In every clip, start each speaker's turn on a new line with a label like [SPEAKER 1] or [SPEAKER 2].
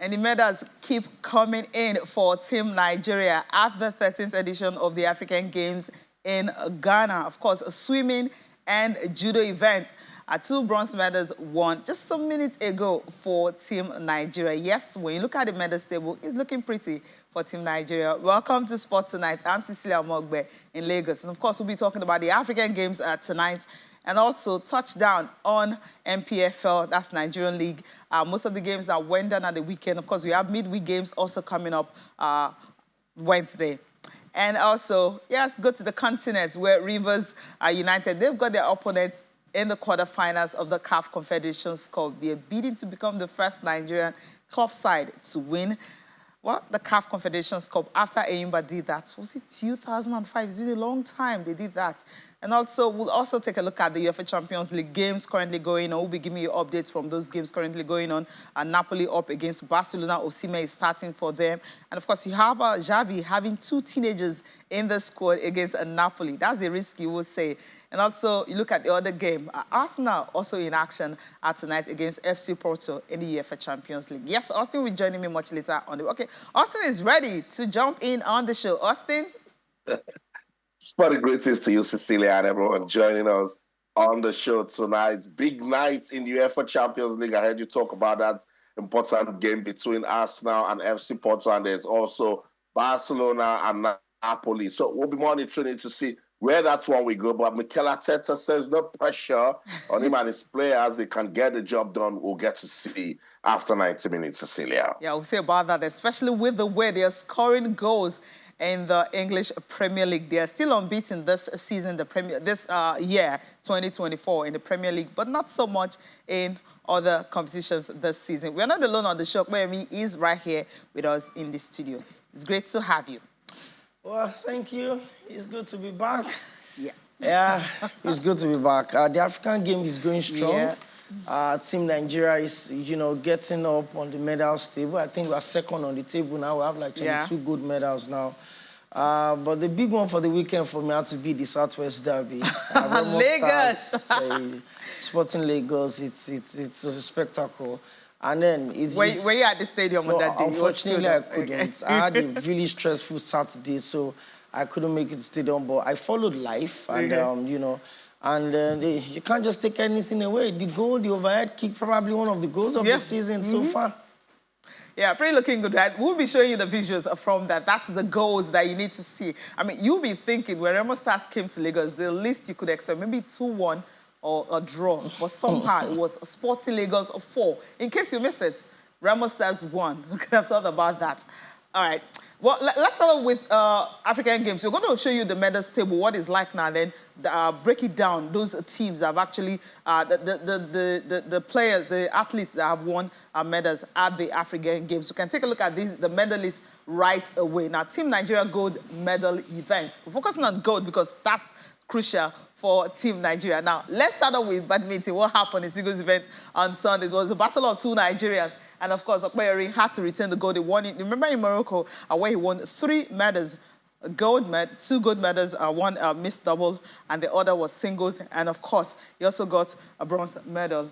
[SPEAKER 1] And the medals keep coming in for Team Nigeria at the 13th edition of the African Games in Ghana. Of course, a swimming and judo event. 2 bronze medals won just some minutes ago for Team Nigeria. Yes, when you look at the medals table, it's looking pretty for Team Nigeria. Welcome to Sport Tonight. I'm Cecilia Mogbe in Lagos. And of course, we'll be talking about the African Games tonight and also touchdown on MPFL, that's Nigerian League. Most of the games that went down at the weekend. Of course, we have midweek games also coming up Wednesday. And also, yes, go to the continent where Rivers United, they've got their opponents in the quarterfinals of the CAF Confederations Cup. They're bidding to become the first Nigerian club side to win the CAF Confederations Cup after Ayimba did that. Was it 2005? It's been a long time they did that. And also, we'll also take a look at the UEFA Champions League games currently going on. We'll be giving you updates from those games currently going on. Napoli up against Barcelona. Osimhen is starting for them. And of course, you have Xavi having 2 teenagers in the squad against Napoli. That's a risk, you would say. And also, you look at the other game. Arsenal also in action tonight against FC Porto in the UEFA Champions League. Yes, Austin will be joining me much later on. Okay, Austin is ready to jump in on the show. Austin?
[SPEAKER 2] Sporting greetings to you, Cecilia, and everyone joining us on the show tonight. Big night in the UEFA Champions League. I heard you talk about that important game between Arsenal and FC Porto, and there's also Barcelona and Napoli. So we'll be monitoring it to see where that one will go. But Mikel Arteta says no pressure on him and his players. They can get the job done. We'll get to see after 90 minutes, Cecilia.
[SPEAKER 1] Yeah, we'll say about that, especially with the way they're scoring goals in the English Premier League. They are still unbeaten this season, this year, 2024, in the Premier League, but not so much in other competitions this season. We're not alone on the show. Kweyemi is right here with us in the studio. It's great to have you.
[SPEAKER 3] Well, thank you. It's good to be back.
[SPEAKER 1] Yeah.
[SPEAKER 3] Yeah, it's good to be back. The African game is going strong. Yeah. Team Nigeria is, getting up on the medals table. I think we're second on the table now. We have like 22 good medals now. But the big one for the weekend for me had to be the Southwest Derby.
[SPEAKER 1] Lagos!
[SPEAKER 3] Sporting Lagos. It's a spectacle. And then it's...
[SPEAKER 1] Were you at the stadium on that day?
[SPEAKER 3] Unfortunately, I couldn't. Okay. I had a really stressful Saturday, so I couldn't make it to the stadium. But I followed live, and, and you can't just take anything away. The goal, the overhead kick, probably one of the goals of the season so far.
[SPEAKER 1] Yeah, pretty looking good, right? We'll be showing you the visuals from that. That's the goals that you need to see. I mean, you'll be thinking, when Remo Stars came to Lagos, the least you could expect, maybe 2-1 or a draw. But somehow it was Sporting Lagos 4. In case you miss it, Remo Stars won. You could have thought about that. All right. Well, let's start with African Games. We're going to show you the medals table, what it's like now, then break it down. Those teams have actually, the players, the athletes that have won medals at the African Games. You can take a look at the medalists right away. Now, Team Nigeria gold medal event. We're focusing on gold because that's crucial for Team Nigeria. Now, let's start off with badminton. What happened in singles event on Sunday? It was a battle of 2 Nigerians. And of course, Okpeyori had to return the gold. He won it. Remember in Morocco, where he won 3 medals, 2 gold medals, 1 mixed double, and the other was singles. And of course, he also got a bronze medal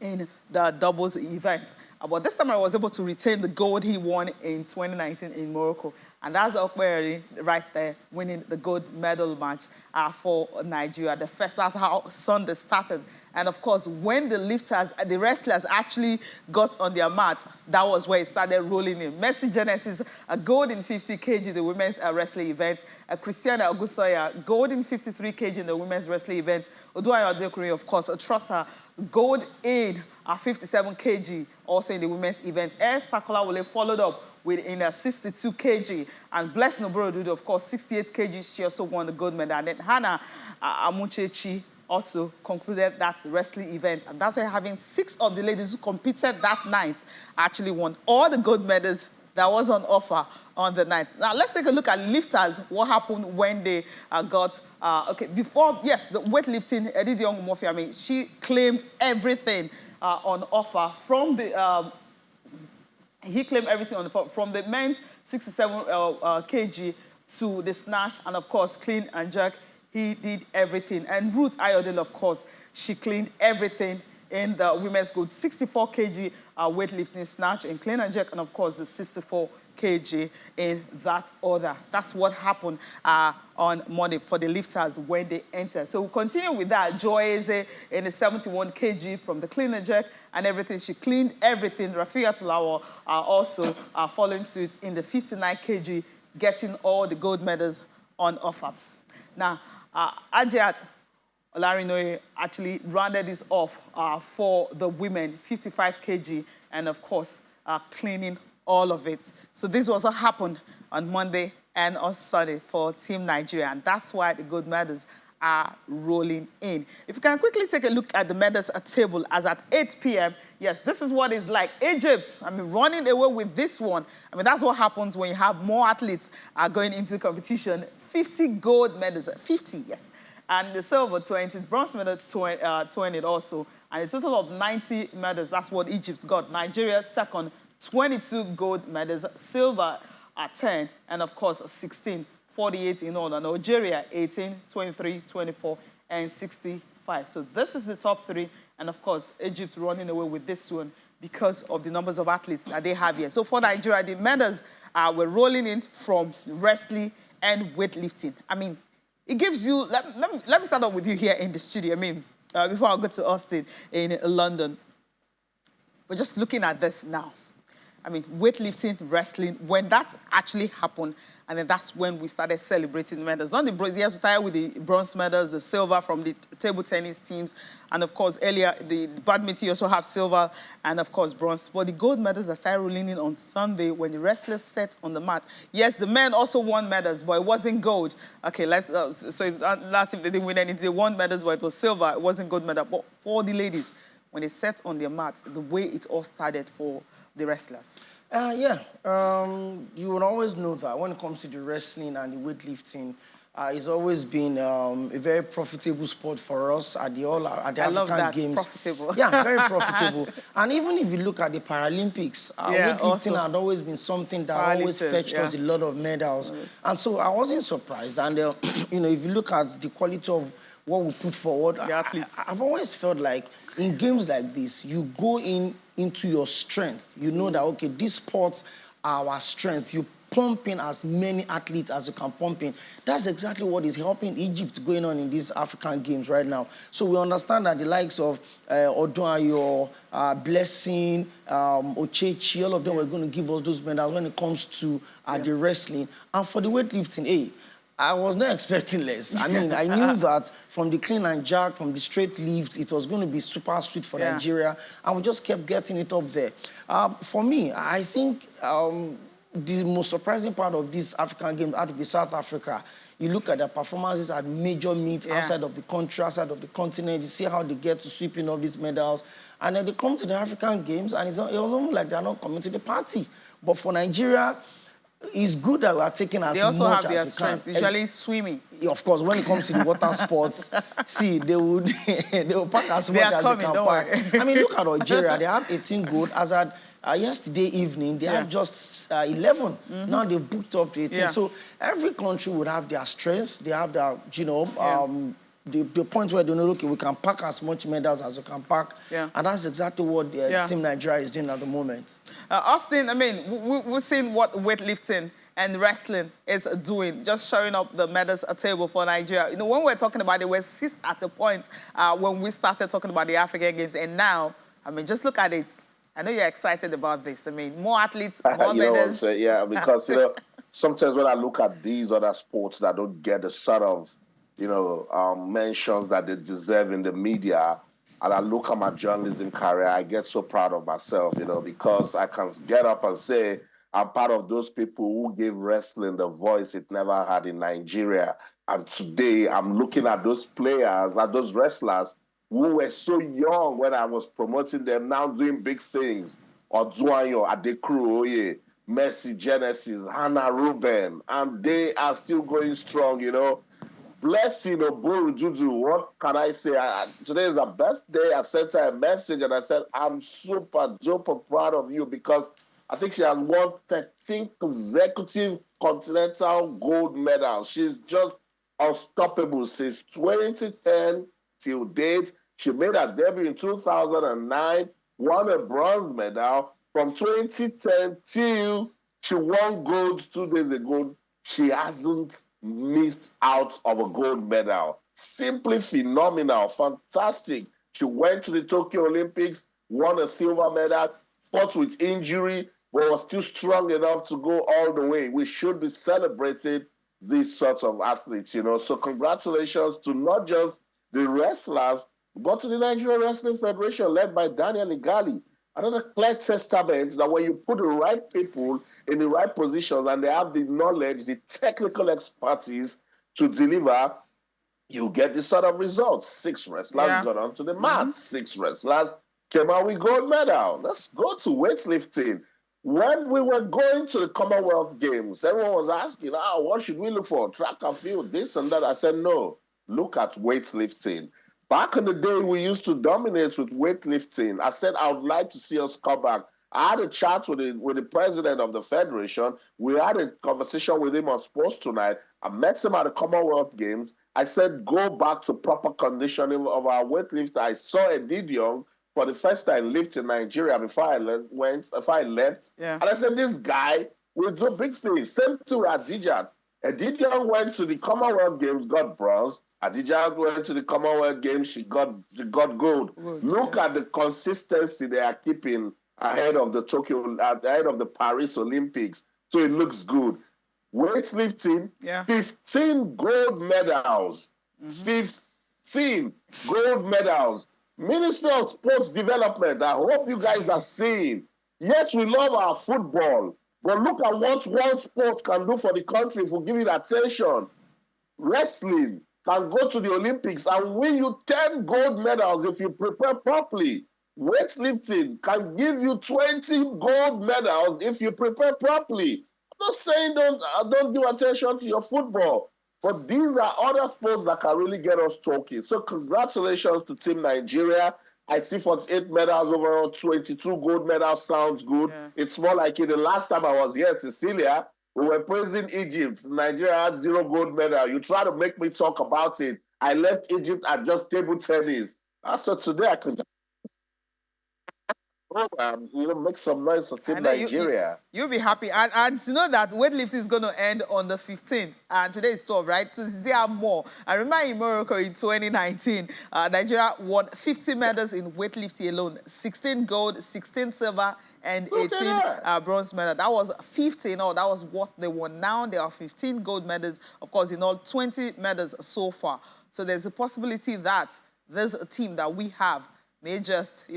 [SPEAKER 1] in the doubles event. But this time I was able to retain the gold he won in 2019 in Morocco. And that's Okpeyori right there, winning the gold medal match for Nigeria. That's how Sunday started. And of course, when the wrestlers actually got on their mat, that was where it started rolling in. Mercy Genesis, a gold in 50 kg, the women's wrestling event. Christiana Ogusoya, gold in 53 kg in the women's wrestling event. Oduayo Adekuri, of course, trust her, gold in 57 kg, also in the women's event. Esther Kolawole followed up with in 62 kg. And Bless Noborodudu, of course, 68 kg, she also won the gold medal. And then Hannah Amuchechi also concluded that wrestling event. And that's why having 6 of the ladies who competed that night actually won all the gold medals that was on offer on the night. Now, let's take a look at lifters, what happened when they got, before, yes, the weightlifting, Edith Young Murphy, I mean, she claimed everything on offer from the, he claimed everything on offer, from the men's 67 kg to the snatch, and of course, clean and jerk. He did everything. And Ruth Ayodele, of course, she cleaned everything in the women's gold, 64 kg weightlifting snatch in clean and jerk, and of course the 64 kg in that order. That's what happened on Monday for the lifters when they entered. So we'll continue with that. Joy Eze in the 71 kg from the clean and jerk and everything. She cleaned everything. Rafia Tilawa also following suit in the 59 kg, getting all the gold medals on offer. Now, Ajiat Olarinoye actually rounded this off for the women, 55 kg, and of course, cleaning all of it. So this also happened on Monday and on Sunday for Team Nigeria, and that's why the gold medals are rolling in. If you can quickly take a look at the medals table as at 8 p.m., yes, this is what it's like. Egypt, running away with this one. That's what happens when you have more athletes going into the competition. 50 gold medals, 50, yes. And the silver, 20, bronze medal, 20 also. And a total of 90 medals, that's what Egypt got. Nigeria second, 22 gold medals, silver at 10, and of course 16, 48 in all. And Nigeria, 18, 23, 24, and 65. So this is the top three, and of course Egypt running away with this one because of the numbers of athletes that they have here. So for Nigeria, the medals were rolling in from wrestling and weightlifting. It gives you, let me start off with you here in the studio. Before I go to Austin in London. We're just looking at this now. Weightlifting, wrestling, when that actually happened, and then that's when we started celebrating the medals. Not the bronze, yes, we started with the bronze medals, the silver from the table tennis teams, and of course, earlier, the badminton, you also have silver, and of course, bronze. But the gold medals that started rolling in on Sunday when the wrestlers set on the mat. Yes, the men also won medals, but it wasn't gold. Okay, so it's last if they didn't win anything, they won medals, but it was silver, it wasn't gold medal. But for the ladies, when they set on their mat, the way it all started for the wrestlers.
[SPEAKER 3] You would always know that when it comes to the wrestling and the weightlifting, it's always been a very profitable sport for us at the African Games.
[SPEAKER 1] Profitable.
[SPEAKER 3] Yeah, very profitable. And even if you look at the Paralympics, weightlifting had always been something that always fetched us a lot of medals. Yes. And so I wasn't surprised. And if you look at the quality of what we put forward, I've always felt like in games like this, you go into your strength. You know that, okay, these sports are our strength. You pump in as many athletes as you can pump in. That's exactly what is helping Egypt going on in these African Games right now. So we understand that the likes of Odunayo, Blessing, Ochechi, all of them were going to give us those medals when it comes to the wrestling. And for the weightlifting, I was not expecting less. I knew that from the clean and jerk, from the straight lifts, it was going to be super sweet for Nigeria, and we just kept getting it up there. For me, I think the most surprising part of this African Games had to be South Africa. You look at their performances at major meets outside of the country, outside of the continent. You see how they get to sweeping up these medals. And then they come to the African Games, and it was almost like they're not coming to the party. But for Nigeria, it's good that we are taking as much as we can.
[SPEAKER 1] They also have their strength, usually swimming.
[SPEAKER 3] Of course, when it comes to the water sports, see, they will pack as much as they can pack. Look at Algeria. They have 18 gold. As at yesterday evening, they had just 11. Now they've booked up to 18. So every country would have their strengths. They have their, the point where they know, okay, we can pack as much medals as we can pack. And that's exactly what Team Nigeria is doing at the moment.
[SPEAKER 1] Austin, we've seen what weightlifting and wrestling is doing, just showing up the medals table for Nigeria. When we're talking about it, we're sixth at a point when we started talking about the African Games. And now, just look at it. I know you're excited about this. More athletes, more medals.
[SPEAKER 2] Because, sometimes when I look at these other sports that don't get the sort of mentions that they deserve in the media, and I look at my journalism career, I get so proud of myself, because I can get up and say I'm part of those people who gave wrestling the voice it never had in Nigeria. And today I'm looking at those players, at those wrestlers who were so young when I was promoting them, now doing big things. Odunayo, Adekru, Messi, Genesis, Hannah Ruben, and they are still going strong, Blessing Oboru Juju, what can I say? Today is the best day. I sent her a message and I said, I'm super duper proud of you, because I think she has won 13 consecutive continental gold medals. She's just unstoppable since 2010 till date. She made her debut in 2009, won a bronze medal. From 2010 till she won gold 2 days ago, she hasn't missed out of a gold medal. Simply phenomenal, fantastic. She went to the Tokyo Olympics, won a silver medal, fought with injury, but was still strong enough to go all the way. We should be celebrating these sorts of athletes, you know. So congratulations to not just the wrestlers, but to the Nigerian Wrestling Federation led by Daniel Igali. Another clear testament that when you put the right people in the right positions and they have the knowledge, the technical expertise to deliver, you get this sort of results. 6 wrestlers got onto the mat. 6 wrestlers came out with gold medal. Let's go to weightlifting. When we were going to the Commonwealth Games, everyone was asking, what should we look for? Track and field, this and that. I said, no, look at weightlifting. Back in the day, we used to dominate with weightlifting. I said, I would like to see us come back. I had a chat with the president of the federation. We had a conversation with him on Sports Tonight. I met him at the Commonwealth Games. I said, go back to proper conditioning of our weightlifter. I saw Edith Young for the first time lift in Nigeria before I left.
[SPEAKER 1] Yeah.
[SPEAKER 2] And I said, this guy will do big things. Same to Adijat. Edith Young went to the Commonwealth Games, got bronze. Adijat went to the Commonwealth Games, she got gold. Look at the consistency they are keeping ahead of the Paris Olympics. So it looks good. Weightlifting, 15 gold medals. 15 gold medals. Ministry of Sports Development, I hope you guys are seeing. Yes, we love our football, but look at what one sport can do for the country if we give it attention. Wrestling can go to the Olympics and win you 10 gold medals if you prepare properly. Weightlifting can give you 20 gold medals if you prepare properly. I'm not saying don't give attention to your football, but these are other sports that can really get us talking. So congratulations to Team Nigeria. I see 48 medals overall, 22 gold medals sounds good. Yeah. It's more like it. The last time I was here, Cecilia, we were praising Egypt. Nigeria had 0 gold medal. You try to make me talk about it. I left Egypt at just table tennis. So today I can make some noise for Team Nigeria.
[SPEAKER 1] You'll be happy. And to know that weightlifting is going to end on the 15th. And today is 12, right? So there are more. I remember in Morocco in 2019, Nigeria won 50 medals in weightlifting alone. 16 gold, 16 silver, and 18 bronze medals. That was 50 in all. That was what they won. Now there are 15 gold medals. Of course, in all, 20 medals so far. So there's a possibility that there's a team that we have may just,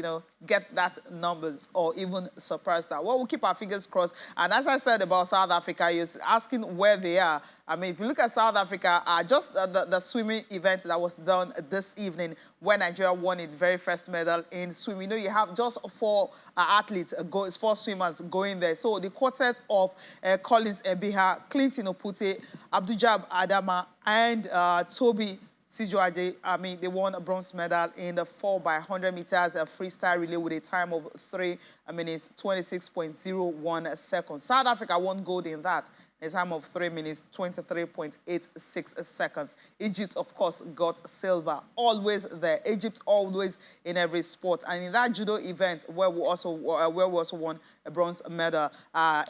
[SPEAKER 1] get that numbers or even surpass that. Well, we'll keep our fingers crossed. And as I said about South Africa, you're asking where they are. I mean, if you look at South Africa, just the swimming event that was done this evening when Nigeria won its very first medal in swimming. You have just 4 athletes, 4 swimmers going there. So the quartet of Collins Ebiha, Clinton Opute, Abdujab Adama, and Toby Sijoade, they won a bronze medal in the 4x100 meters freestyle relay with a time of 3 minutes, 26.01 seconds. South Africa won gold in that, a time of 3 minutes, 23.86 seconds. Egypt, of course, got silver. Always there. Egypt always in every sport. And in that judo event, where we also won a bronze medal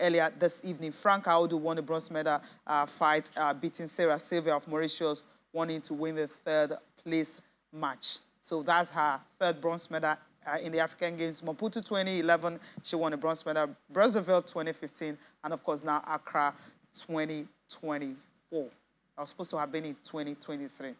[SPEAKER 1] earlier this evening, Frank Audu won a bronze medal fight, beating Sarah Sylvia of Mauritius, wanting to win the 3rd place match. So that's her 3rd bronze medal in the African Games. Maputo 2011, she won a bronze medal. Brazzaville 2015, and of course now Accra 2024. I was supposed to have been in 2023.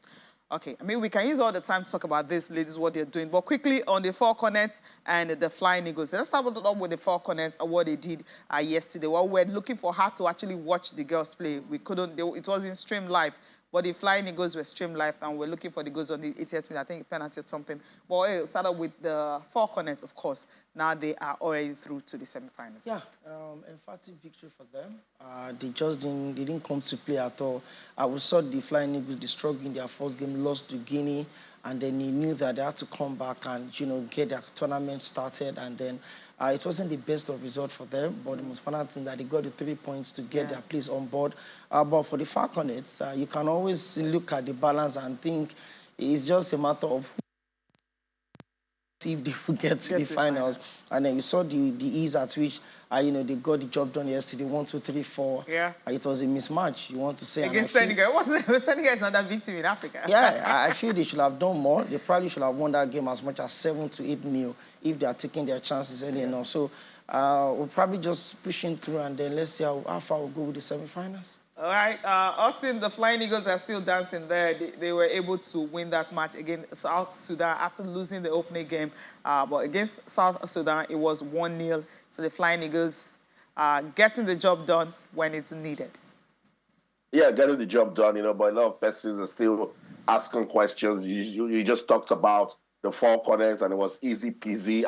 [SPEAKER 1] Okay, we can use all the time to talk about this, ladies, what they're doing. But quickly on the 4 cornets and the Flying Eagles. Let's start with the 4 cornets and what they did yesterday. Well, we're looking for her to actually watch the girls play. We couldn't, it wasn't streamed live. But the Flying Eagles were streamed live, and we're looking for the goals on the 80th minute. I think penalty or something. But we'll start up with the 4 cornets, of course. Now they are already through to the semi-finals.
[SPEAKER 3] Yeah, emphatic victory for them. They didn't come to play at all. We saw the Flying Eagles, they struggled in their first game, lost to Guinea, and then they knew that they had to come back and, get their tournament started, and then it wasn't the best of result for them, but the most important thing that they got the 3 points to get their place on board. But for the Falconets, you can always look at the balance and think it's just a matter of see if they will get to the finals. And then you saw the ease at which they got the job done yesterday. 1, 2, 3, 4.
[SPEAKER 1] Yeah.
[SPEAKER 3] It was a mismatch. You want to say
[SPEAKER 1] against Senegal? Senegal is not a victim in Africa.
[SPEAKER 3] Yeah, I feel they should have done more. They probably should have won that game as much as 7 to 8-0 if they are taking their chances early enough. So we'll probably just pushing through, and then let's see how far we'll go with the semi-finals.
[SPEAKER 1] All right, Austin, the Flying Eagles are still dancing there. They were able to win that match against South Sudan after losing the opening game. But against South Sudan, it was 1-0. So the Flying Eagles getting the job done when it's needed.
[SPEAKER 2] Yeah, getting the job done, but a lot of persons are still asking questions. You just talked about the 4 corners, and it was easy peasy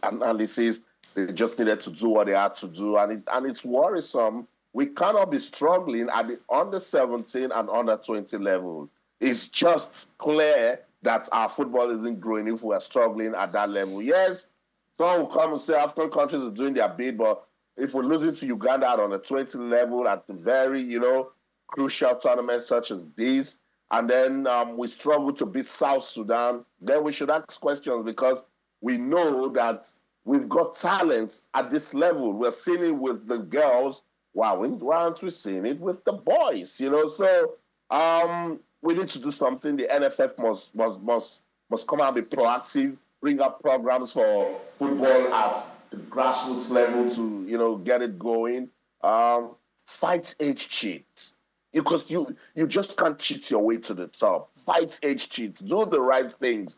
[SPEAKER 2] analysis. They just needed to do what they had to do, and it's worrisome. We cannot be struggling at the under 17 and under 20 level. It's just clear that our football isn't growing if we are struggling at that level. Yes, some will come and say African countries are doing their bit, but if we're losing to Uganda at on the 20 level at the very, crucial tournaments such as this, and then we struggle to beat South Sudan, then we should ask questions, because we know that we've got talent at this level. We're seeing it with the girls. Why aren't we seeing it with the boys? So we need to do something. The NFF must come out and be proactive, bring up programs for football at the grassroots level to get it going. Fight age cheats, because you just can't cheat your way to the top. Fight age cheats. Do the right things.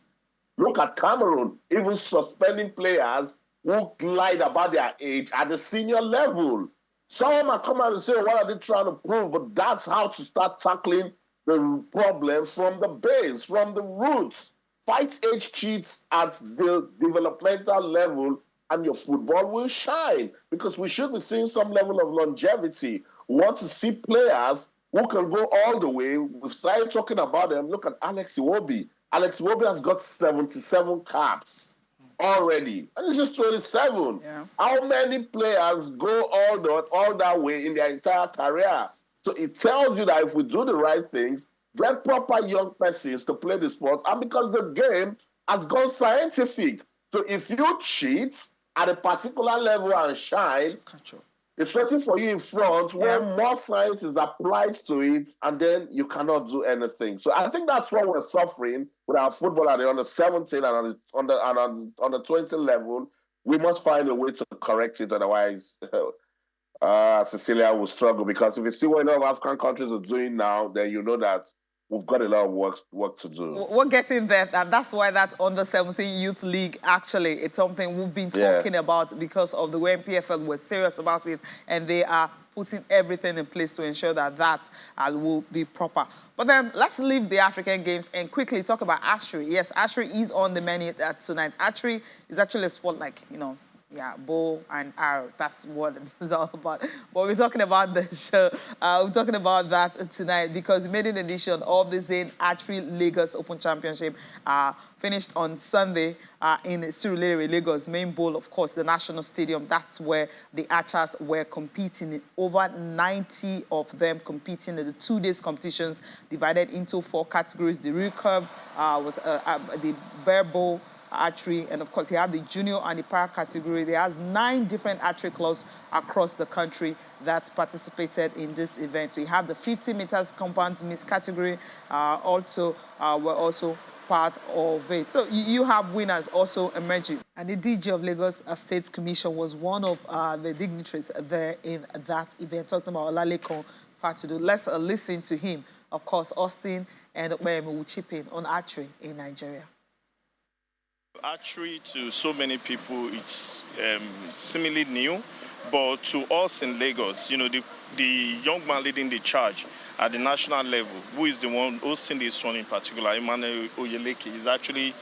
[SPEAKER 2] Look at Cameroon, even suspending players who lied about their age at the senior level. Some might come out and say, what are they trying to prove? But that's how to start tackling the problem from the base, from the roots. Fight age cheats at the developmental level, and your football will shine, because we should be seeing some level of longevity. We want to see players who can go all the way. We've started talking about them. Look at Alex Iwobi. Alex Iwobi has got 77 caps already, and he's just 27.
[SPEAKER 1] Yeah.
[SPEAKER 2] How many players go all that way in their entire career? So it tells you that if we do the right things, get proper young persons to play the sport, and because the game has gone scientific. So if you cheat at a particular level and shine, it's waiting for you in front where more science is applied to it, and then you cannot do anything. So I think that's what we're suffering with our football at the under 17 and on the 20 level. We must find a way to correct it, otherwise Cecilia will struggle, because if you see what a lot of African countries are doing now, then you know that we've got a lot of work to do.
[SPEAKER 1] We're getting there, and that's why that under-17 youth league, actually, it's something we've been talking about, because of the way PFL was serious about it, and they are putting everything in place to ensure that that will be proper. But then let's leave the African Games and quickly talk about archery. Yes, archery is on the menu tonight. Archery is actually a sport like, bow and arrow. That's what it's all about. But we're talking about the show. We're talking about that tonight, because the maiden edition of the Zane Archery Lagos Open Championship finished on Sunday in Surulere, Lagos. Main bowl, of course, the National Stadium. That's where the archers were competing. Over 90 of them competing in the 2 days competitions, divided into 4 categories. The recurve with the bare bow archery, and of course he had the junior and the para category. There has 9 different archery clubs across the country that participated in this event. So you have the 50 meters compounds mixed category, were also part of it. So you have winners also emerging. And the DG of Lagos State Commission was one of the dignitaries there in that event, talking about Olalekon Fatudu. Let's listen to him. Of course, Austin and Okpeyemi will chip in on archery in Nigeria.
[SPEAKER 4] Archery, to so many people, it's seemingly new, but to us in Lagos, the young man leading the charge at the national level, who is the one hosting this one in particular, Emmanuel Oyeleke, is actually,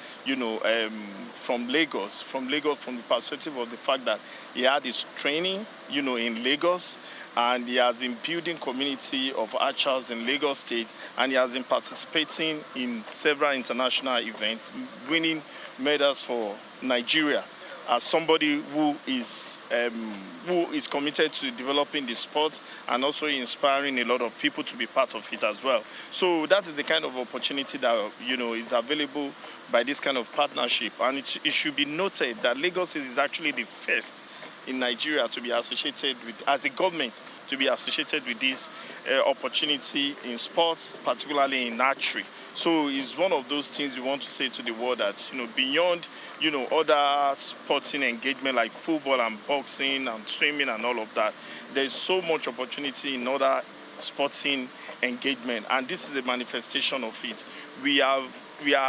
[SPEAKER 4] from Lagos, from the perspective of the fact that he had his training, in Lagos, and he has been building community of archers in Lagos State, and he has been participating in several international events, winning medals for Nigeria. as somebody who is committed to developing the sport and also inspiring a lot of people to be part of it as well. So that is the kind of opportunity that, is available by this kind of partnership. And it should be noted that Lagos is actually the first in Nigeria to be associated with, as a government, to be associated with this opportunity in sports, particularly in archery. So it's one of those things we want to say to the world that, beyond, other sporting engagement like football and boxing and swimming and all of that, there's so much opportunity in other sporting engagement. And this is a manifestation of it. We are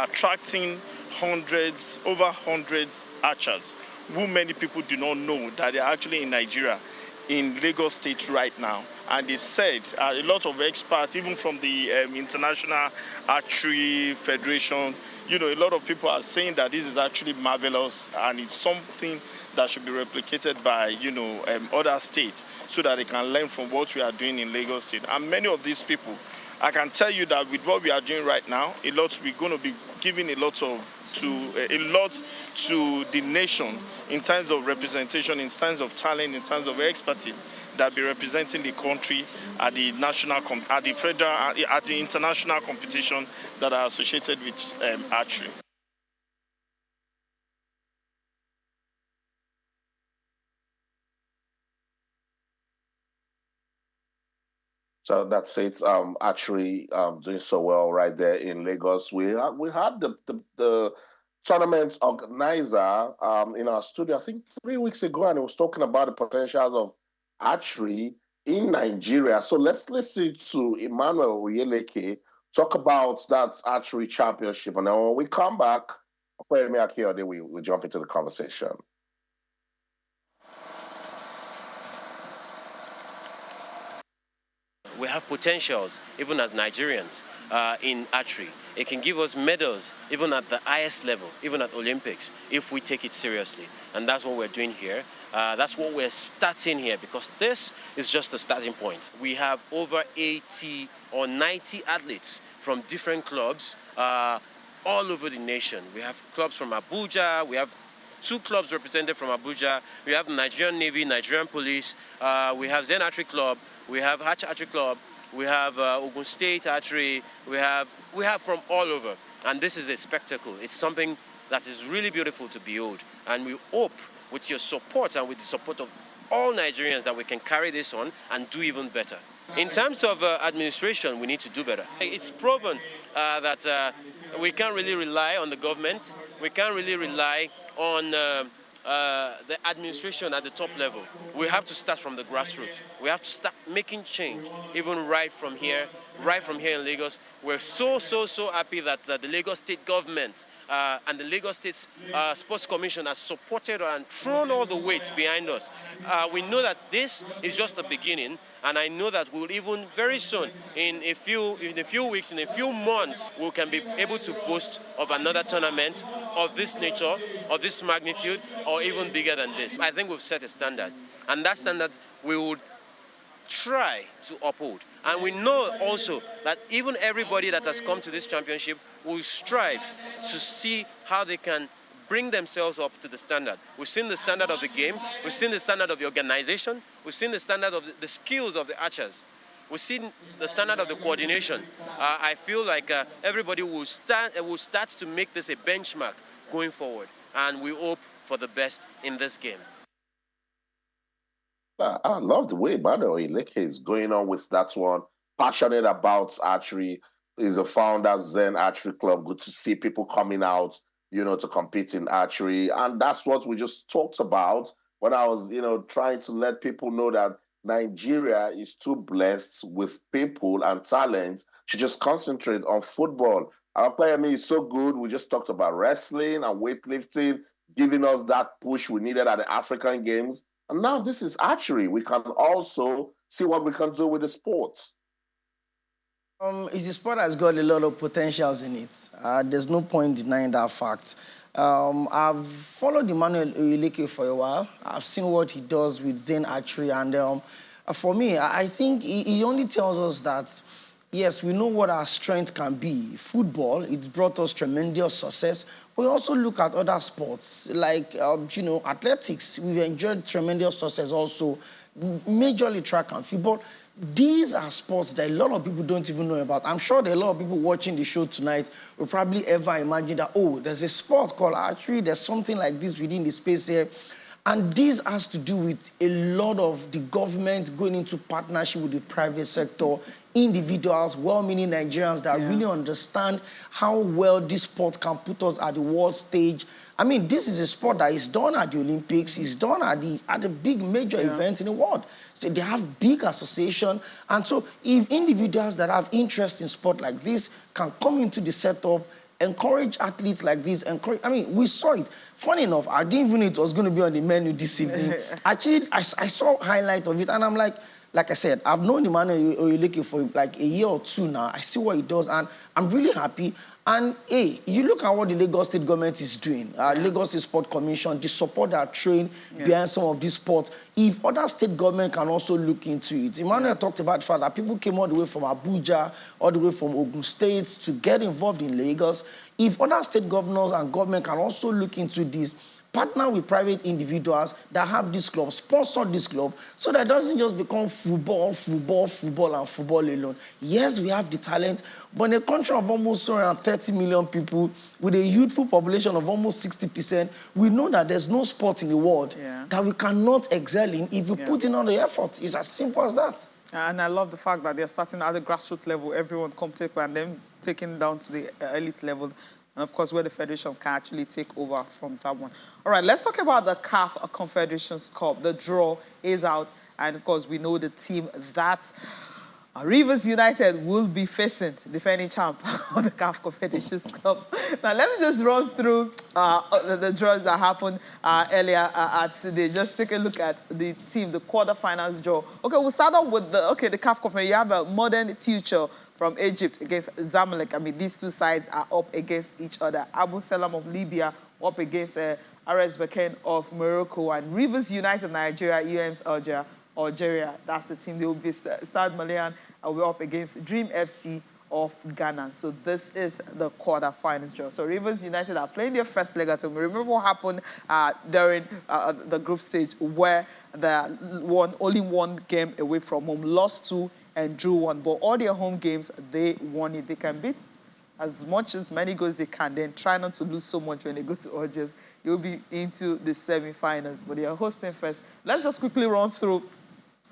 [SPEAKER 4] attracting over hundreds archers who many people do not know that they're actually in Nigeria, in Lagos State right now. And they said a lot of experts, even from the International Archery Federation, a lot of people are saying that this is actually marvelous and it's something that should be replicated by, other states so that they can learn from what we are doing in Lagos State. And many of these people, I can tell you that with what we are doing right now, we're going to be giving a lot to the nation in terms of representation, in terms of talent, in terms of expertise that be representing the country at the national, at the federal, at the international competition that are associated with archery.
[SPEAKER 2] So that's it. Actually, doing so well right there in Lagos. We had the tournament organizer in our studio, I think 3 weeks ago, and he was talking about the potentials of archery in Nigeria. So let's listen to Emmanuel Oyeleke talk about that archery championship, and then when we come back, we jump into the conversation.
[SPEAKER 5] We have potentials, even as Nigerians, in archery. It can give us medals, even at the highest level, even at Olympics, if we take it seriously. And that's what we're doing here. That's what we're starting here, because this is just the starting point. We have over 80 or 90 athletes from different clubs all over the nation. We have clubs from Abuja. We have 2 clubs represented from Abuja. We have the Nigerian Navy, Nigerian Police. We have Zen Archery Club. We have Hatch Archery Club. We have Ogun State Archery. We have from all over. And this is a spectacle. It's something that is really beautiful to behold. And we hope with your support and with the support of all Nigerians that we can carry this on and do even better. In terms of administration, we need to do better. It's proven that we can't really rely on the government. We can't really rely on the administration at the top level. We have to start from the grassroots. We have to start making change, even right from here in Lagos. We're so happy that the Lagos State government and the Lagos State Sports Commission has supported and thrown all the weights behind us. We know that this is just the beginning, and I know that we'll even very soon, in a few weeks, in a few months, we can be able to boast of another tournament of this nature, of this magnitude, or even bigger than this. I think we've set a standard, and that standard we would try to uphold. And we know also that even everybody that has come to this championship will strive to see how they can bring themselves up to the standard. We've seen the standard of the game, we've seen the standard of the organization, we've seen the standard of the skills of the archers, we've seen the standard of the coordination. I feel like everybody will start to make this a benchmark going forward, and we hope for the best in this game.
[SPEAKER 2] I love the way Manuel Oyeleke is going on with that one. Passionate about archery. He's a founder of Zen Archery Club. Good to see people coming out, to compete in archery. And that's what we just talked about when I was, trying to let people know that Nigeria is too blessed with people and talent to just concentrate on football. Our player is so good. We just talked about wrestling and weightlifting, giving us that push we needed at the African Games. And now this is archery. We can also see what we can do with the sport.
[SPEAKER 3] It's a sport that's got a lot of potentials in it. There's no point denying that fact. I've followed Emmanuel Oyeleke for a while. I've seen what he does with Zen Archery, and for me, I think he only tells us that yes, we know what our strength can be. Football, it's brought us tremendous success. We also look at other sports like, athletics. We've enjoyed tremendous success also, majorly track and field. But these are sports that a lot of people don't even know about. I'm sure there are a lot of people watching the show tonight will probably ever imagine that, oh, there's a sport called archery, there's something like this within the space here. And this has to do with a lot of the government going into partnership with the private sector, individuals, well-meaning Nigerians that really understand how well this sport can put us at the world stage. I mean, this is a sport that is done at the Olympics, is done at the big major events in the world. So they have big association. And so if individuals that have interest in sport like this can come into the setup, encourage athletes like this, we saw it. Funny enough, I didn't even know it was going to be on the menu this evening. Actually, I saw a highlight of it, and I'm like I said, I've known Emmanuel Oyeleke for like a year or two now. I see what he does, and I'm really happy. And hey, you look at what the Lagos State government is doing. Lagos State Sport Commission, the support that are trained behind some of these sports. If other state government can also look into it. Emmanuel talked about the fact that people came all the way from Abuja, all the way from Ogun State to get involved in Lagos. If other state governors and government can also look into this, partner with private individuals that have this club, sponsor this club, so that it doesn't just become football, and football alone. Yes, we have the talent, but in a country of almost around 30 million people, with a youthful population of almost 60%, we know that there's no sport in the world that we cannot excel in if we put in all the effort. It's as simple as that.
[SPEAKER 1] And I love the fact that they're starting at the grassroots level, everyone come take and then taking down to the elite level. And, of course, where the Federation can actually take over from that one. All right, let's talk about the CAF Confederations Cup. The draw is out. And, of course, we know the team that Rivers United will be facing, defending champ of the CAF Confederations Cup. Now, let me just run through the draws that happened earlier today. Just take a look at the team, the quarterfinals draw. Okay, we'll start off with the CAF Confederation. You have a Modern Future from Egypt against Zamalek. I mean, these two sides are up against each other. Abu Salam of Libya up against RS Berkane of Morocco, and Rivers United Nigeria, UMS Algeria. That's the team. They will be Stade Malien will be up against Dream FC of Ghana. So this is the quarterfinals draw. So Rivers United are playing their first leg at home. Remember what happened during the group stage, where they won only one game away from home, lost 2 and drew 1. But all their home games, they won it. They can beat as many goals they can, then try not to lose so much when they go to Algiers. You'll be into the semi-finals, but they are hosting first. Let's just quickly run through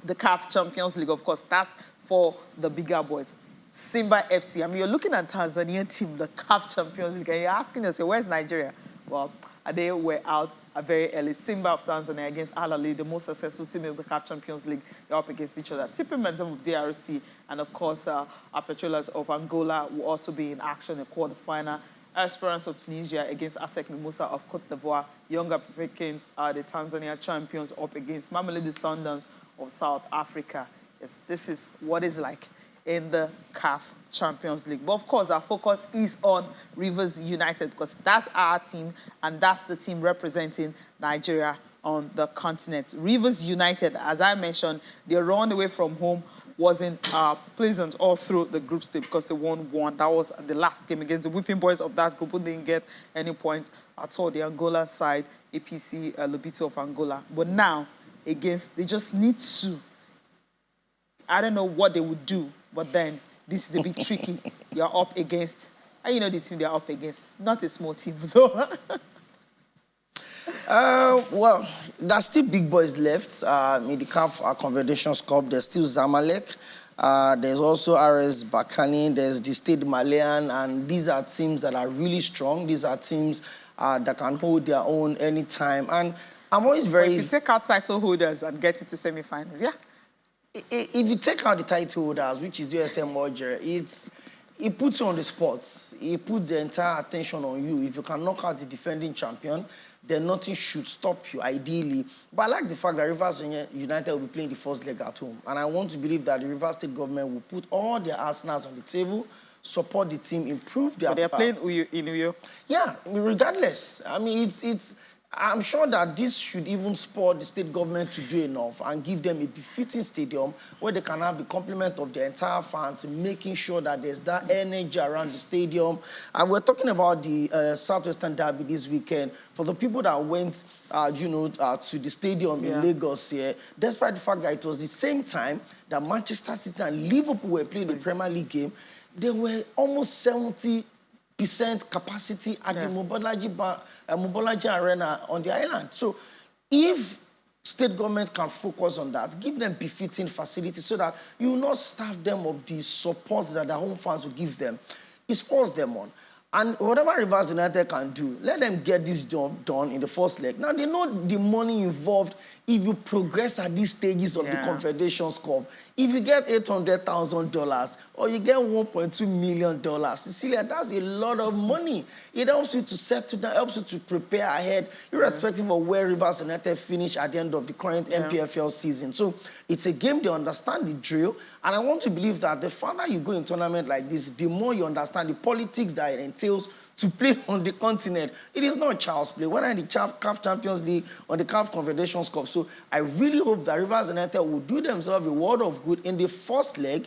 [SPEAKER 1] the CAF Champions League. Of course, that's for the bigger boys. Simba FC. I mean, you're looking at Tanzanian team, the CAF Champions League, and you're asking yourself, where's Nigeria? Well, they were out very early. Simba of Tanzania against Al Ahly, the most successful team in the CAF Champions League. They're up against each other. TP Mazembe of DRC, and of course, our Petrolas of Angola will also be in action in the quarterfinal. Esperance of Tunisia against ASEC Mimosa of Cote d'Ivoire. Young Africans are the Tanzania champions up against Mamelodi Sundowns of South Africa. Yes, this is what it's like in the CAF Champions League. But of course, our focus is on Rivers United, because that's our team and that's the team representing Nigeria on the continent. Rivers United, as I mentioned, their run away from home wasn't pleasant all through the group stage, because they won 1. That was the last game against the whipping boys of that group, who didn't get any points at all. The Angola side, APC Lobito of Angola. But now, they just need to, I don't know what they would do, but then this is a bit tricky. You're up against, and you know the team they're up against, not a small team. So,
[SPEAKER 3] well, there's still big boys left in the CAF Confederations Cup. There's still Zamalek. There's also RS Berkane. There's the Stade Malien, and these are teams that are really strong. These are teams that can hold their own anytime. And I'm always very...
[SPEAKER 1] Well, if you take out title holders and get into semi-finals, yeah?
[SPEAKER 3] If you take out the title holders, which is USM Alger, it puts you on the spot. It puts the entire attention on you. If you can knock out the defending champion, then nothing should stop you, ideally. But I like the fact that Rivers United will be playing the first leg at home. And I want to believe that the Rivers State government will put all their arsenals on the table, support the team, improve their...
[SPEAKER 1] But they're playing in Uyo.
[SPEAKER 3] Yeah, regardless. I mean, I'm sure that this should even spur the state government to do enough and give them a befitting stadium where they can have the complement of the entire fans, making sure that there's that energy around the stadium. And we're talking about the Southwestern Derby this weekend. For the people that went, to the stadium in Lagos here, despite the fact that it was the same time that Manchester City and Liverpool were playing the Premier League game, there were almost 70% capacity at the Mobolaji Arena on the island. So if state government can focus on that, give them befitting facilities so that you will not starve them of the support that their home fans will give them. It spurs them on. And whatever Rivers United can do, let them get this job done in the first leg. Now, they know the money involved if you progress at these stages of the Confederations Cup. If you get $800,000 or you get $1.2 million, Cecilia, that's a lot of money. It helps you to settle down, helps you to prepare ahead, irrespective of where Rivers United finish at the end of the current MPFL season. So it's a game they understand the drill, and I want to believe that the farther you go in tournament like this, the more you understand the politics that it entails to play on the continent. It is not child's play, whether in the CAF Champions League or the CAF Confederations Cup. So I really hope that Rivers United will do themselves a world of good in the first leg,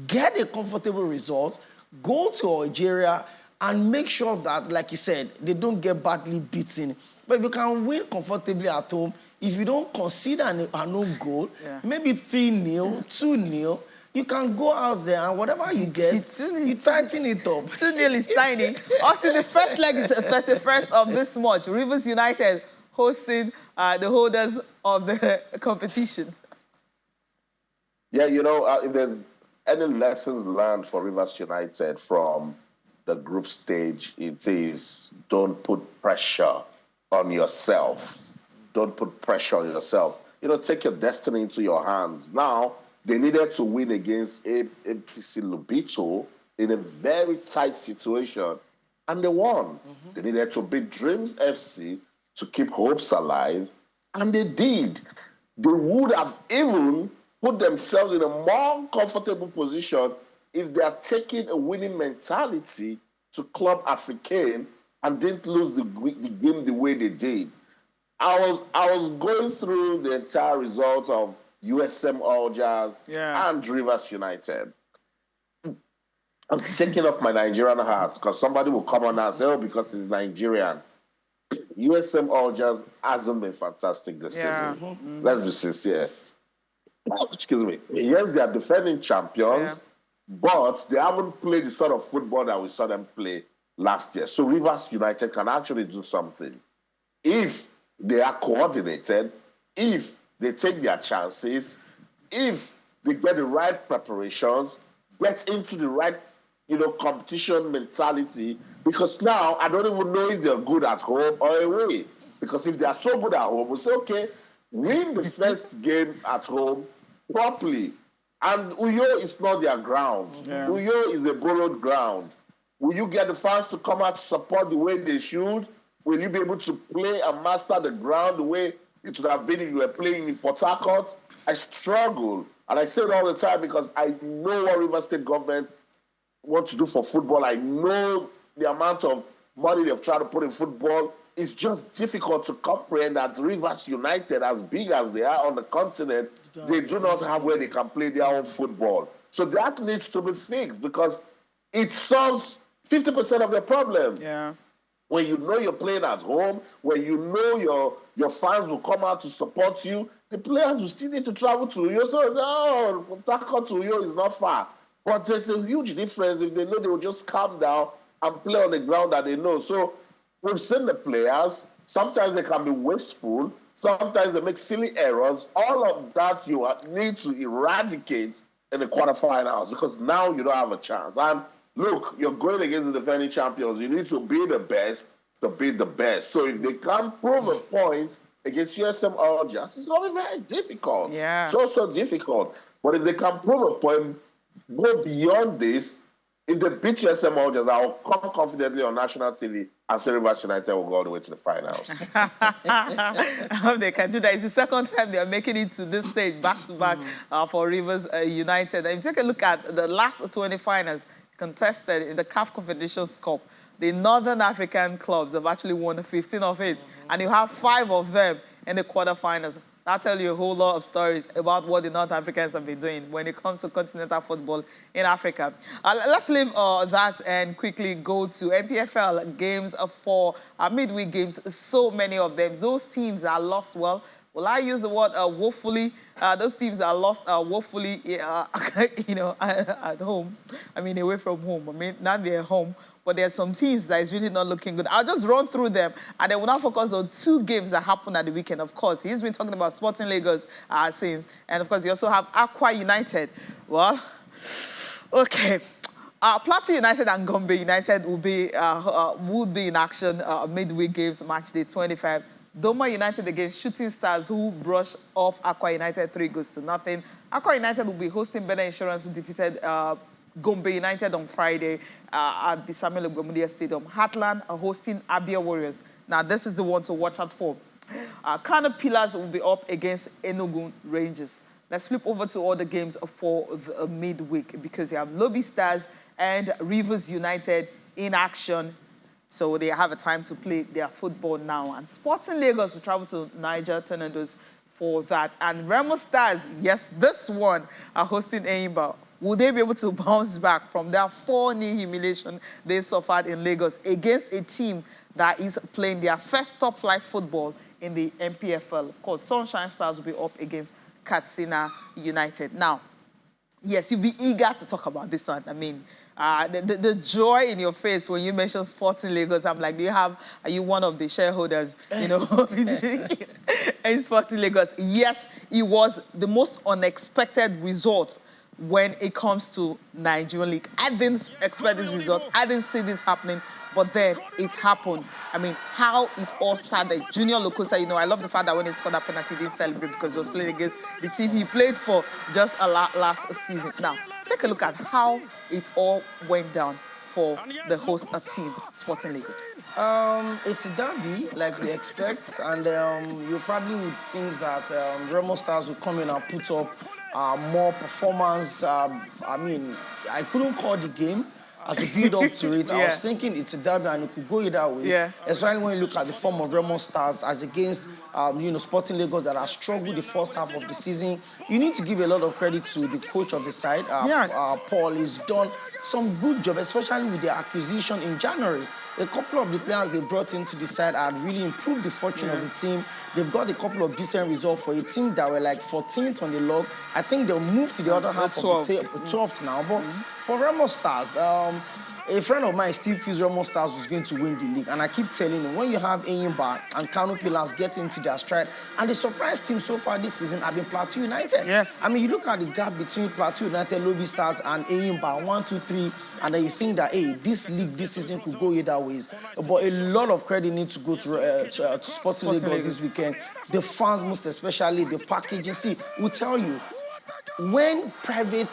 [SPEAKER 3] get a comfortable result, go to Algeria, and make sure that, like you said, they don't get badly beaten. But if you can win comfortably at home, if you don't consider an own goal, maybe 3-0, 2-0, you can go out there and whatever you get, you tighten it up.
[SPEAKER 1] 2-0 is tiny. Also, the first leg is the 31st of this month. Rivers United hosting the holders of the competition.
[SPEAKER 2] Yeah, if there's any lessons learned for Rivers United from the group stage, it is don't put pressure on yourself. Don't put pressure on yourself. Take your destiny into your hands. Now, they needed to win against APC Lobito in a very tight situation, and they won. They needed to beat Dreams FC to keep hopes alive, and they did. They would have even put themselves in a more comfortable position if they are taking a winning mentality to Club Africain and didn't lose the game the way they did. I was going through the entire result of USM Algiers and Rivers United. I'm taking off my Nigerian hat because somebody will come on and say, oh, because he's Nigerian. USM Algiers hasn't been fantastic this season. Let's be sincere. Excuse me. Yes, they are defending champions, but they haven't played the sort of football that we saw them play last year. So Rivers United can actually do something. If they are coordinated, if they take their chances, if they get the right preparations, get into the right, competition mentality, because now I don't even know if they're good at home or away. Because if they are so good at home, we say, okay, win the first game at home properly. And Uyo is not their ground. Uyo is a borrowed ground. Will you get the fans to come out to support the way they should? Will you be able to play and master the ground the way it would have been if you were playing in Port Harcourt? I struggle. And I say it all the time because I know what Rivers State government wants to do for football. I know the amount of money they've tried to put in football. It's just difficult to comprehend that Rivers United, as big as they are on the continent, they do not have where they can play their own football. So that needs to be fixed because it solves 50% of the problem. When you know you're playing at home, when you know your fans will come out to support you, the players will still need to travel to Uyo. So, Port Harcourt to Uyo is not far. But there's a huge difference if they know they will just calm down and play on the ground that they know. So we've seen the players. Sometimes they can be wasteful. Sometimes they make silly errors. All of that you need to eradicate in the quarterfinals because now you don't have a chance. And look, you're going against the defending champions. You need to be the best to beat the best. So if they can't prove a point against USM Algiers, it's going to be very difficult. So difficult. But if they can prove a point, go beyond this, if they beat USM Algiers, I'll come confidently on national TV and say Rivers United will go all the way to the finals.
[SPEAKER 1] I hope they can do that. It's the second time they are making it to this stage, back-to-back for Rivers United. And take a look at the last 20 finals contested in the CAF Confederations Cup. the Northern African clubs have actually won 15 of it, and you have 5 of them in the quarterfinals. That tells you a whole lot of stories about what the North Africans have been doing when it comes to continental football in Africa. Let's leave that and quickly go to MPFL games for midweek games. So many of them. Those teams are lost well. Will I use the word woefully? Those teams are lost woefully, you know, at home. I mean, away from home. I mean, not their home. But there are some teams that is really not looking good. I'll just run through them, and then we'll now focus on 2 games that happened at the weekend. Of course, he's been talking about Sporting Lagos since. And, of course, you also have Aqua United. Well, okay. Plateau United and Gombe United will be in action midweek games, match day 25. Doma United against Shooting Stars, who brushed off Aqua United 3-0. Aqua United will be hosting Benin Insurance, who defeated Gombe United on Friday at the Samuel Ogbemudia Stadium. Heartland are hosting Abia Warriors. Now, this is the one to watch out for. Kano Pillars will be up against Enugu Rangers. Let's flip over to all the games for the midweek, because you have Lobby Stars and Rivers United in action. So they have a time to play their football now. And Sporting Lagos will travel to Niger Tornadoes for that. And Remo Stars, yes, this one, are hosting Enyimba. Will they be able to bounce back from that 4-0 humiliation they suffered in Lagos against a team that is playing their first top-flight football in the MPFL? Of course, Sunshine Stars will be up against Katsina United. Now, yes, you'll be eager to talk about this one. I mean, the joy in your face when you mention Sporting Lagos, I'm like, are you one of the shareholders, you know, in Sporting Lagos? Yes, it was the most unexpected result when it comes to Nigerian League. I didn't expect this result. I didn't see this happening, but then it happened. I mean, how it all started. Junior Lokosa, you know, I love the fact that when he scored that penalty, he didn't celebrate because he was playing against the team he played for just last season. Now, take a look at how it all went down for the host team, Sporting Lagos.
[SPEAKER 3] It's a derby, like we expect, and you probably would think that Remo Stars would come in and put up more performance. I mean, I couldn't call the game as a build-up to it. I was thinking it's a derby and it could go either way. Especially when you look at the form of Remo Stars as against, Sporting Lagos that have struggled the first half of the season. You need to give a lot of credit to the coach of the side. Paul has done some good job, especially with the acquisition in January. A couple of the players they brought into the side had really improved the fortune of the team. They've got a couple of decent results for a team that were like 14th on the log. I think they'll move to the other half of the 12th now. But for Remo Stars, a friend of mine still feels Remo Stars was going to win the league. And I keep telling him, when you have Enyimba and Kano Pillars get into their stride, and the surprise team so far this season have been Plateau United. I mean, you look at the gap between Plateau United, Lobby Stars, and Enyimba, 1, 2, 3, and then you think that, hey, this league this season could go either ways. But a lot of credit needs to go to Sporting Lagos this weekend. The fans, most especially, the packaging. See, we'll tell you, when private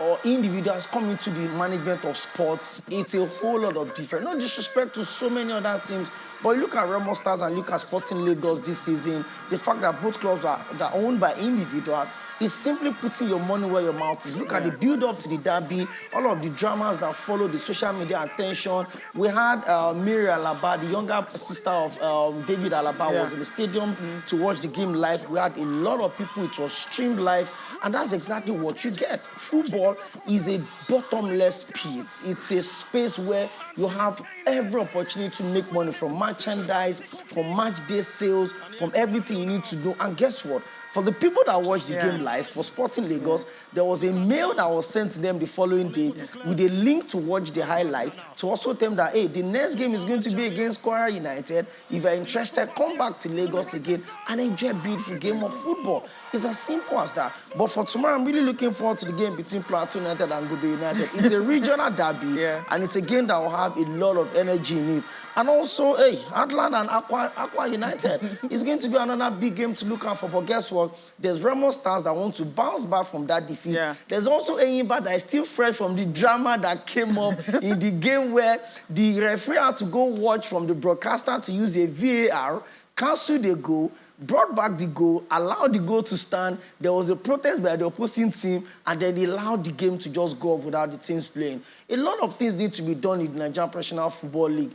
[SPEAKER 3] or individuals come into the management of sports, it's a whole lot of different. No disrespect to so many other teams, but look at Remo Stars and look at Sporting Lagos this season. The fact that both clubs are owned by individuals is simply putting your money where your mouth is. Look at the build-up to the derby, all of the dramas that follow, the social media attention. We had Mary Alaba, the younger sister of David Alaba, was in the stadium to watch the game live. We had a lot of people. It was streamed live, and that's exactly what you get. Football is a bottomless pit. It's a space where you have every opportunity to make money from merchandise, from match day sales, from everything you need to do. And guess what? For the people that watched the game live, for Sporting Lagos, there was a mail that was sent to them the following day with a link to watch the highlight to also tell them that, hey, the next game is going to be against Kwara United. If you're interested, come back to Lagos again and enjoy a beautiful game of football. It's as simple as that. But for tomorrow, I'm really looking forward to the game between Plateau United and Gombe United. It's a regional derby, and it's a game that will have a lot of energy in it. And also, hey, Heartland and Aqua United is going to be another big game to look out for. But guess what? There's Remo Stars that want to bounce back from that defeat field. There's also Enyimba that is still fresh from the drama that came up in the game where the referee had to go watch from the broadcaster to use a VAR, cancel the goal, brought back the goal, allowed the goal to stand. There was a protest by the opposing team, and then they allowed the game to just go off without the teams playing. A lot of things need to be done in the Nigerian Professional Football League,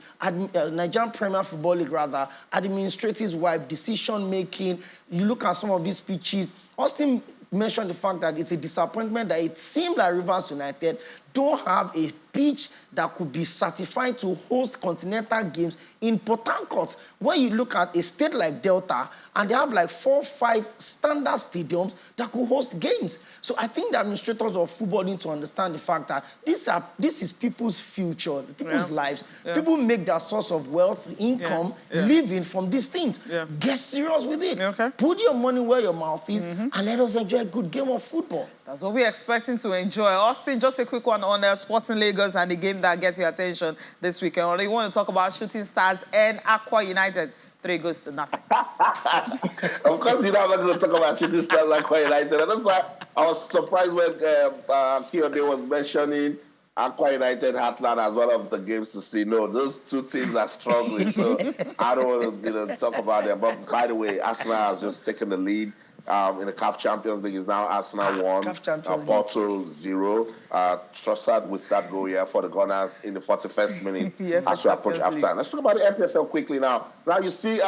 [SPEAKER 3] Nigerian Premier Football League rather, administrative-wise, decision-making. You look at some of these pitches. Austin mentioned the fact that it's a disappointment that it seemed like Rivers United don't have a pitch that could be certified to host continental games in Port Harcourt. When you look at a state like Delta, and they have like 4 or 5 standard stadiums that could host games. So I think the administrators of football need to understand the fact that this is people's future, people's lives. People make their source of wealth, income, living from these things. Get serious with it. Put your money where your mouth is, and let us enjoy a good game of football.
[SPEAKER 1] That's what we're expecting to enjoy. Austin, just a quick one on Sporting Lagos and the game that gets your attention this weekend. Or do you want to talk about Shooting Stars and Aqua United? 3-0.
[SPEAKER 2] Of course, you know, I'm not going to talk about Shooting Stars and Aqua United. And that's why I was surprised when Kiyode was mentioning Aqua United Heartland as one of the games to see. No, those two teams are struggling, so I don't want to talk about them. But by the way, Arsenal has just taken the lead. In the CAF Champions League is now Arsenal 1, Porto 0. Trossard with that goal here for the Gunners in the 41st minute as we approach halftime. Let's talk about the NPFL quickly now. Now, you see,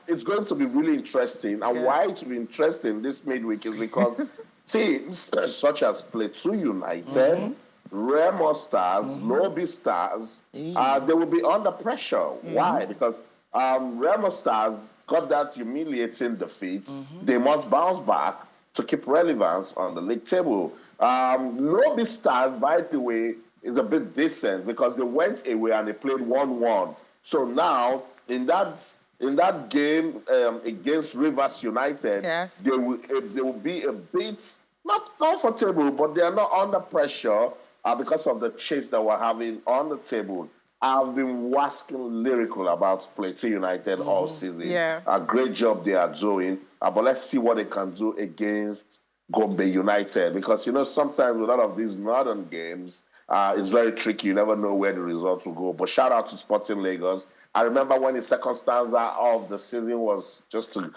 [SPEAKER 2] it's going to be really interesting. And why it will be interesting this midweek is because teams such as Plateau United, Remo Stars, Lobby Stars, they will be under pressure. Why? Because Remo Stars got that humiliating defeat. They must bounce back to keep relevance on the league table. Lobby Stars, by the way, is a bit decent because they went away and they played 1-1. So now, in that game against Rivers United, they will be a bit, not comfortable, but they are not under pressure because of the chase that we're having on the table. I've been waxing lyrical about Plateau United all season. A great job they are doing. But let's see what they can do against Gombe United. Because, you know, sometimes a lot of these northern games, it's very tricky. You never know where the results will go. But shout out to Sporting Lagos. I remember when the second stanza of the season was just to,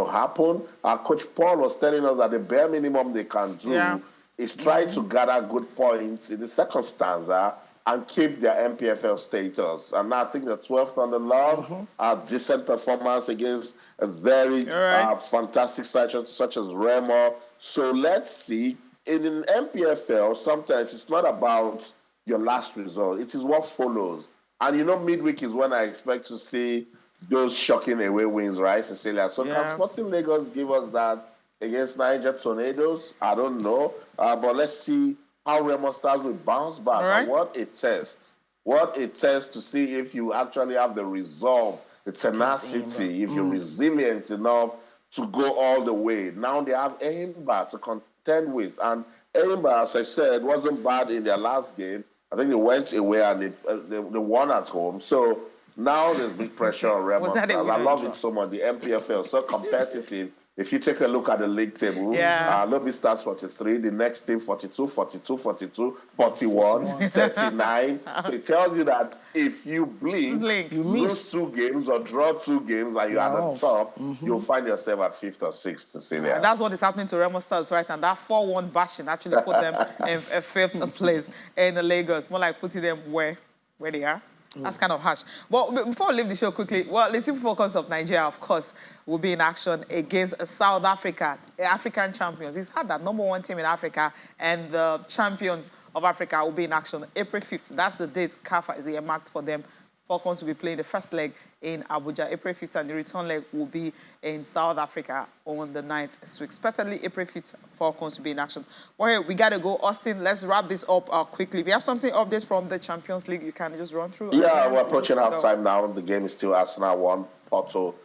[SPEAKER 2] happen. Coach Paul was telling us that the bare minimum they can do is try to gather good points in the second stanza and keep their MPFL status. And now I think the 12th on the log, a decent performance against a very fantastic side such as Remo. So let's see. In an MPFL, sometimes it's not about your last result. It is what follows. And midweek is when I expect to see those shocking away wins, right, Cecilia? So can Sporting Lagos give us that against Niger Tornadoes? I don't know. But let's see how Remo Stars will bounce back. And what it tests. What it tests to see if you actually have the resolve, the tenacity, if you're resilient enough to go all the way. Now they have Enyimba to contend with. And Enyimba, as I said, wasn't bad in their last game. I think they went away and they won at home. So now there's big pressure on Remo Stars. I love it so much. The MPFL, so competitive. If you take a look at the league table, Lobby Stars 43, the next team 42, 42, 42, 41, 39. So it tells you that if you blink, you lose 2 games or draw 2 games and you're at the top, you'll find yourself at 5th or 6th, Cecilia.
[SPEAKER 1] That's what is happening to Remo Stars right now. That 4-1 bashing actually put them in 5th place in the Lagos. More like putting them where they are. That's kind of harsh. Well, before we leave the show quickly, the Super Falcons of Nigeria, of course, will be in action against South Africa, African champions. It's hard that #1 team in Africa and the champions of Africa will be in action April 5th. That's the date CAF is earmarked for them. Falcons will be playing the first leg in Abuja, April 5th, and the return leg will be in South Africa on the 9th. So expectedly, April 5th, Falcons will be in action. Well, hey, we got to go. Austin, let's wrap this up quickly. If you have something update from the Champions League, you can just run through.
[SPEAKER 2] Yeah, we're approaching half-time now. The game is still Arsenal 1, Porto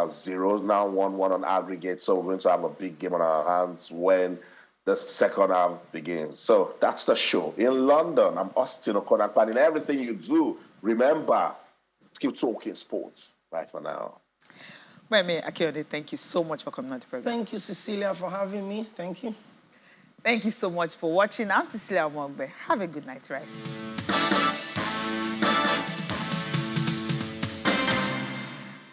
[SPEAKER 2] 0. Now 1-1 on aggregate. So we're going to have a big game on our hands when the second half begins. So that's the show. In London, I'm Austin Okonakpan. In everything you do, remember, keep talking sports. Bye for now.
[SPEAKER 1] Well, Akiyode, thank you so much for coming on the program.
[SPEAKER 3] Thank you, Cecilia, for having me. Thank you.
[SPEAKER 1] Thank you so much for watching. I'm Cecilia Mogbe. Have a good night rest.